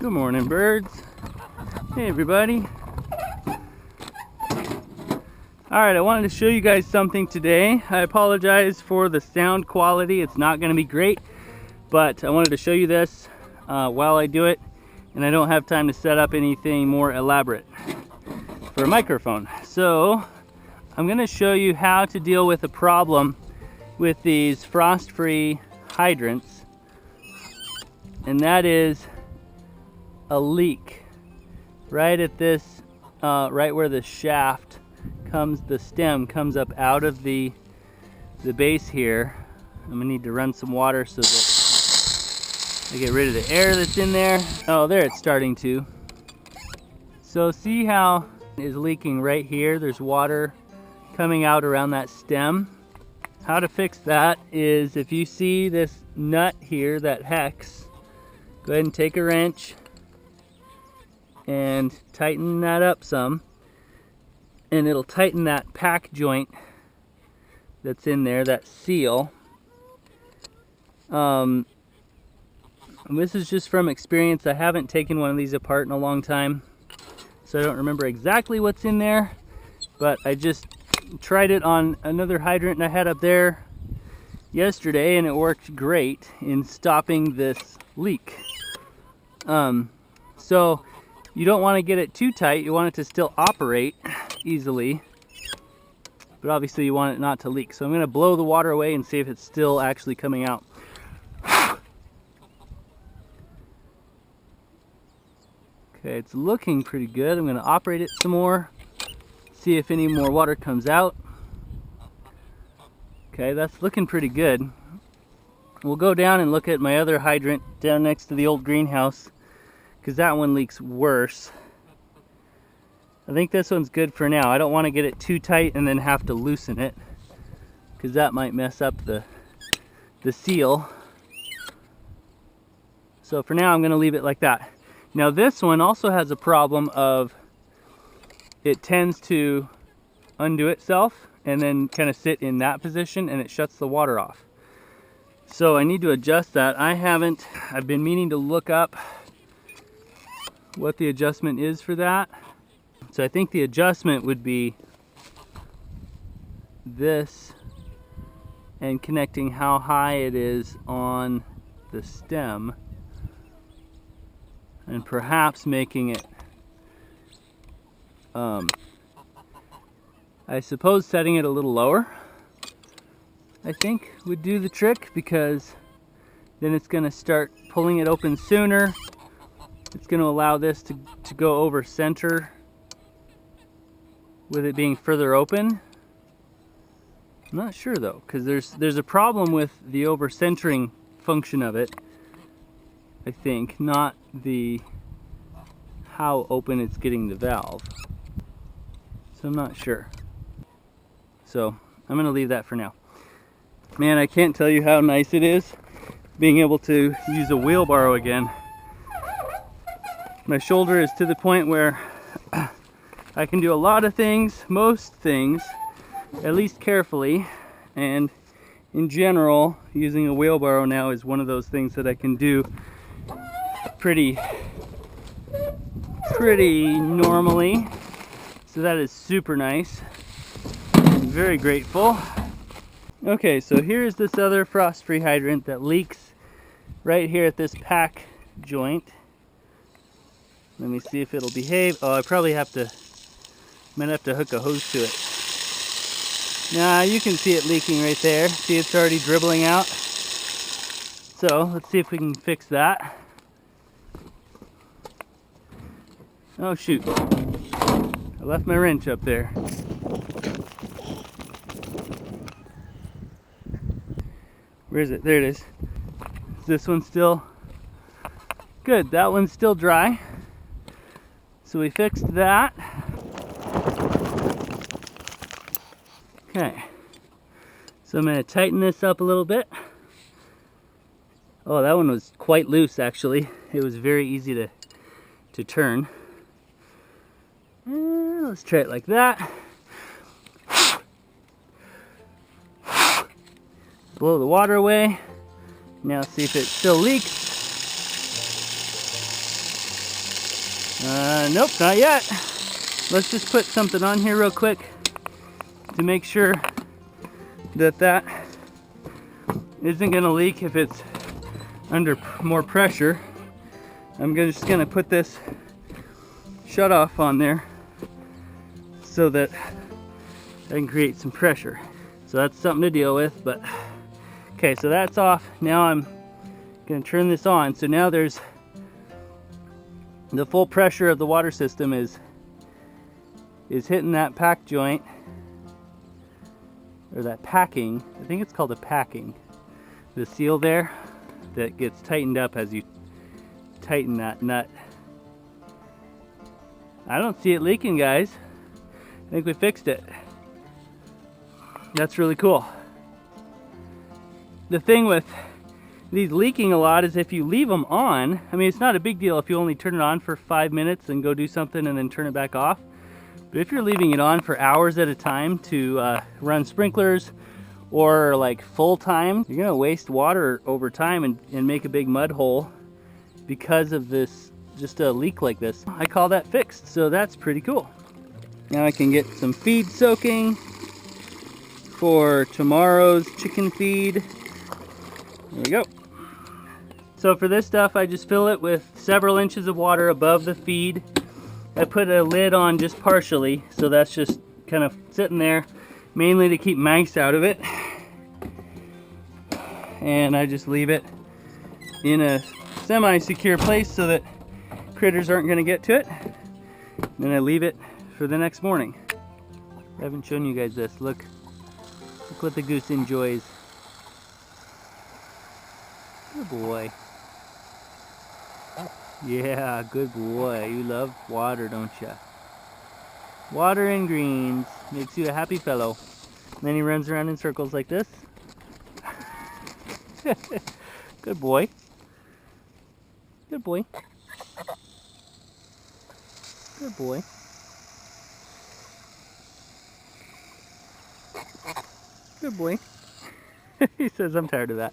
Good morning, birds. Hey, everybody. Alright, I wanted to show you guys something today. I apologize for the sound quality. It's not going to be great, but I wanted to show you this while I do it, and I don't have time to set up anything more elaborate for a microphone. So, I'm going to show you how to deal with a problem with these frost-free hydrants, and that is a leak right at this, right where the shaft comes, the stem comes up out of the base here. I'm gonna need to run some water so that I get rid of the air that's in there. Oh, there it's starting to. So see how it is leaking right here? There's water coming out around that stem. How to fix that is, if you see this nut here, that hex, go ahead and take a wrench and tighten that up some, and it'll tighten that pack joint that's in there, that seal. And this is just from experience. I haven't taken one of these apart in a long time, so I don't remember exactly what's in there, but I just tried it on another hydrant I had up there yesterday, and it worked great in stopping this leak. So you don't want to get it too tight. You want it to still operate easily, but obviously you want it not to leak. So I'm going to blow the water away and see if it's still actually coming out. Okay, it's looking pretty good. I'm going to operate it some more, see if any more water comes out. Okay, that's looking pretty good. We'll go down and look at my other hydrant down next to the old greenhouse, because that one leaks worse. I think this one's good for now. I don't want to get it too tight and then have to loosen it, because that might mess up the seal. So for now I'm going to leave it like that. Now this one also has a problem of it tends to undo itself and then kind of sit in that position, and it shuts the water off. So I need to adjust that. I've been meaning to look up what the adjustment is for that. So I think the adjustment would be this, and connecting how high it is on the stem, and perhaps making it, I suppose setting it a little lower, I think would do the trick, because then it's going to start pulling it open sooner. It's going to allow this to go over center with it being further open. I'm not sure though, because there's a problem with the over centering function of it, I think, not the how open it's getting the valve. So I'm not sure. So I'm going to leave that for now. Man, I can't tell you how nice it is being able to use a wheelbarrow again. My shoulder is to the point where I can do a lot of things, most things, at least carefully, and in general, using a wheelbarrow now is one of those things that I can do pretty normally. So that is super nice. I'm very grateful. Okay, so here's this other frost-free hydrant that leaks right here at this pack joint. Let me see if it'll behave. Oh, I probably might have to hook a hose to it. Nah, you can see it leaking right there. See, it's already dribbling out. So, let's see if we can fix that. Oh shoot, I left my wrench up there. Where is it? There it is. Is this one still? Good, that one's still dry. So we fixed that. Okay, so I'm going to tighten this up a little bit. Oh, that one was quite loose actually. It was very easy to turn. Let's try it like that. Blow the water away. Now see if it still leaks. Nope, not yet. Let's just put something on here real quick to make sure that that isn't gonna leak if it's under more pressure. I'm just gonna put this shut off on there so that I can create some pressure. So that's something to deal with, but okay, so that's off. Now I'm gonna turn this on. So now there's the full pressure of the water system is hitting that pack joint, or that packing. I think it's called a packing. The seal there that gets tightened up as you tighten that nut. I don't see it leaking, guys. I think we fixed it. That's really cool. The thing with these leaking a lot is if you leave them on, I mean, it's not a big deal if you only turn it on for 5 minutes and go do something and then turn it back off. But if you're leaving it on for hours at a time to run sprinklers or like full time, you're gonna waste water over time and make a big mud hole because of this, just a leak like this. I call that fixed, so that's pretty cool. Now I can get some feed soaking for tomorrow's chicken feed. There we go. So for this stuff, I just fill it with several inches of water above the feed. I put a lid on just partially, so that's just kind of sitting there, mainly to keep mice out of it. And I just leave it in a semi-secure place so that critters aren't going to get to it. And then I leave it for the next morning. I haven't shown you guys this. Look what the goose enjoys. Good boy. Yeah, good boy. You love water, don't you? Water and greens makes you a happy fellow. And then he runs around in circles like this. Good boy. Good boy. Good boy. Good boy. He says, I'm tired of that.